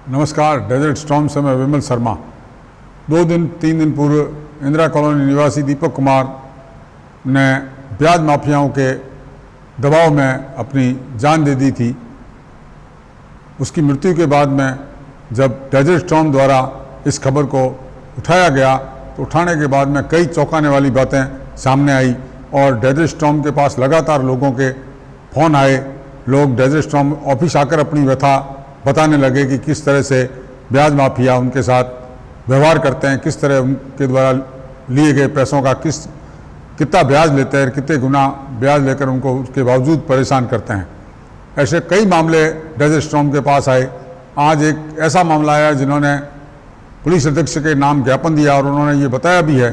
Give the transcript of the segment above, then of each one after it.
नमस्कार। Desert storm से मैं विमल शर्मा। 3 दिन पूर्व इंदिरा कॉलोनी निवासी दीपक कुमार ने ब्याज माफियाओं के दबाव में अपनी जान दे दी थी। उसकी मृत्यु के बाद में जब डेजर्ट स्टॉर्म द्वारा इस खबर को उठाया गया तो उठाने के बाद में कई चौंकाने वाली बातें सामने आई और डेजर्ट स्टॉर्म के पास लगातार लोगों के फ़ोन आए। लोग डेजर्ट स्टॉर्म ऑफिस आकर अपनी व्यथा बताने लगे कि किस तरह से ब्याज माफिया उनके साथ व्यवहार करते हैं, किस तरह उनके द्वारा लिए गए पैसों का कितना ब्याज लेते हैं, कितने गुना ब्याज लेकर उनको उसके बावजूद परेशान करते हैं। ऐसे कई मामले डेजर्ट स्टॉर्म के पास आए। आज एक ऐसा मामला आया जिन्होंने पुलिस अधीक्षक के नाम ज्ञापन दिया और उन्होंने ये बताया भी है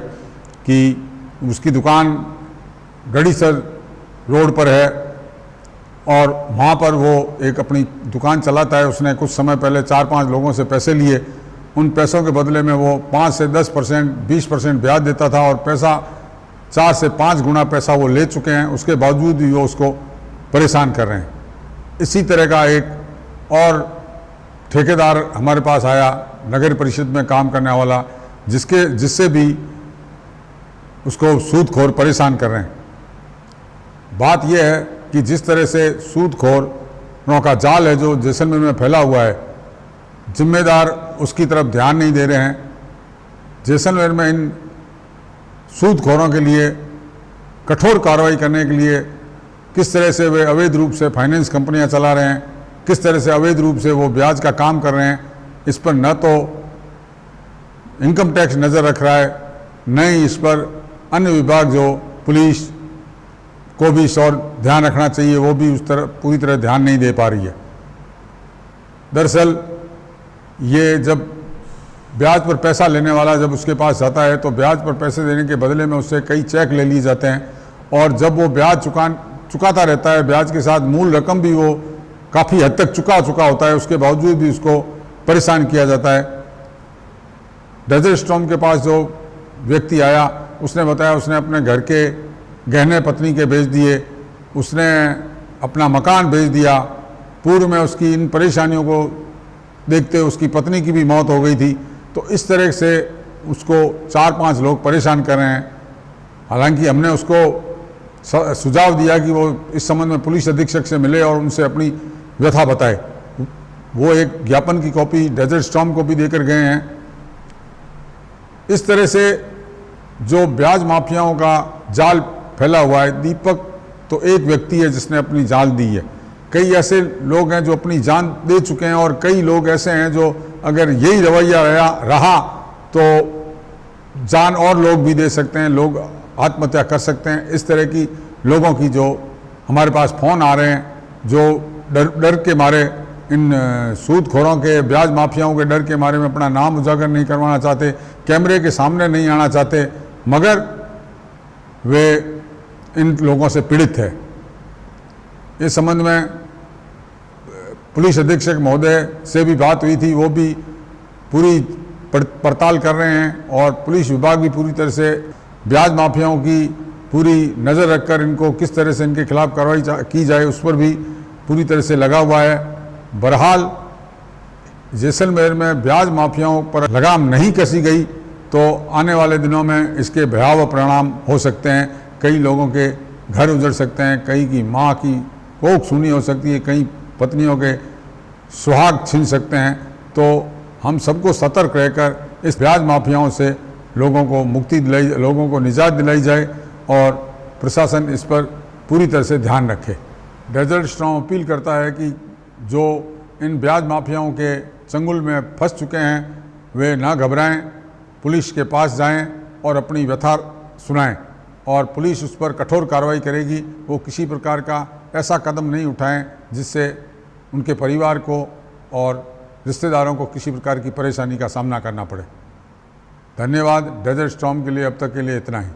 कि उसकी दुकान गढ़ीसर रोड पर है और वहाँ पर वो एक अपनी दुकान चलाता है। उसने कुछ समय पहले 4-5 लोगों से पैसे लिए। उन पैसों के बदले में वो 5 से 10%, 20% ब्याज देता था और पैसा 4 से 5 गुना पैसा वो ले चुके हैं। उसके बावजूद भी वो उसको परेशान कर रहे हैं। इसी तरह का एक और ठेकेदार हमारे पास आया, नगर परिषद में काम करने वाला, जिससे भी उसको सूदखोर परेशान कर रहे हैं। बात यह है कि जिस तरह से सूदखोरों का जाल है जो जैसलमेर में फैला हुआ है, जिम्मेदार उसकी तरफ ध्यान नहीं दे रहे हैं। जैसलमेर में इन सूदखोरों के लिए कठोर कार्रवाई करने के लिए किस तरह से वे अवैध रूप से फाइनेंस कंपनियां चला रहे हैं, किस तरह से अवैध रूप से वो ब्याज का काम कर रहे हैं, इस पर न तो इनकम टैक्स नज़र रख रहा है, न ही इस पर अन्य विभाग जो पुलिस को भी इस और ध्यान रखना चाहिए, वो भी उस तरह पूरी तरह ध्यान नहीं दे पा रही है। दरअसल ये जब ब्याज पर पैसा लेने वाला जब उसके पास जाता है तो ब्याज पर पैसे देने के बदले में उससे कई चेक ले लिए जाते हैं और जब वो ब्याज चुकाता रहता है, ब्याज के साथ मूल रकम भी वो काफ़ी हद तक चुका होता है, उसके बावजूद भी उसको परेशान किया जाता है। डेजर्ट स्टॉर्म के पास जो व्यक्ति आया उसने बताया उसने अपने घर के गहने पत्नी के बेच दिए, उसने अपना मकान बेच दिया। पूर्व में उसकी इन परेशानियों को देखते उसकी पत्नी की भी मौत हो गई थी। तो इस तरह से उसको 4-5 लोग परेशान कर रहे हैं। हालांकि हमने उसको सुझाव दिया कि वो इस संबंध में पुलिस अधीक्षक से मिले और उनसे अपनी व्यथा बताए। वो एक ज्ञापन की कॉपी डेजर्ट स्टॉर्म को भी देकर गए हैं। इस तरह से जो ब्याज माफियाओं का जाल फैला हुआ है, दीपक तो एक व्यक्ति है जिसने अपनी जान दी है। कई ऐसे लोग हैं जो अपनी जान दे चुके हैं और कई लोग ऐसे हैं जो अगर यही रवैया रहा तो जान और लोग भी दे सकते हैं, लोग आत्महत्या कर सकते हैं। इस तरह की लोगों की जो हमारे पास फ़ोन आ रहे हैं, जो डर के मारे इन सूदखोरों के, ब्याज माफियाओं के डर के मारे में अपना नाम उजागर नहीं करवाना चाहते, कैमरे के सामने नहीं आना चाहते, मगर वे इन लोगों से पीड़ित है। इस संबंध में पुलिस अधीक्षक महोदय से भी बात हुई थी, वो भी पूरी पड़ताल कर रहे हैं और पुलिस विभाग भी पूरी तरह से ब्याज माफियाओं की पूरी नज़र रखकर इनको किस तरह से इनके खिलाफ कार्रवाई की जाए उस पर भी पूरी तरह से लगा हुआ है। बहरहाल जैसलमेर में ब्याज माफियाओं पर लगाम नहीं कसी गई तो आने वाले दिनों में इसके भयावह परिणाम हो सकते हैं। कई लोगों के घर उजड़ सकते हैं, कई की माँ की कोख सूनी हो सकती है, कई पत्नियों के सुहाग छीन सकते हैं। तो हम सबको सतर्क रहकर इस ब्याज माफियाओं से लोगों को मुक्ति दिलाई, लोगों को निजात दिलाई जाए और प्रशासन इस पर पूरी तरह से ध्यान रखे। डेजर्ट स्टॉर्म अपील करता है कि जो इन ब्याज माफियाओं के चंगुल में फंस चुके हैं वे ना घबराएं, पुलिस के पास जाएं और अपनी व्यथा सुनाएं और पुलिस उस पर कठोर कार्रवाई करेगी। वो किसी प्रकार का ऐसा कदम नहीं उठाएं जिससे उनके परिवार को और रिश्तेदारों को किसी प्रकार की परेशानी का सामना करना पड़े। धन्यवाद। डेजर्ट स्टॉर्म के लिए अब तक के लिए इतना ही।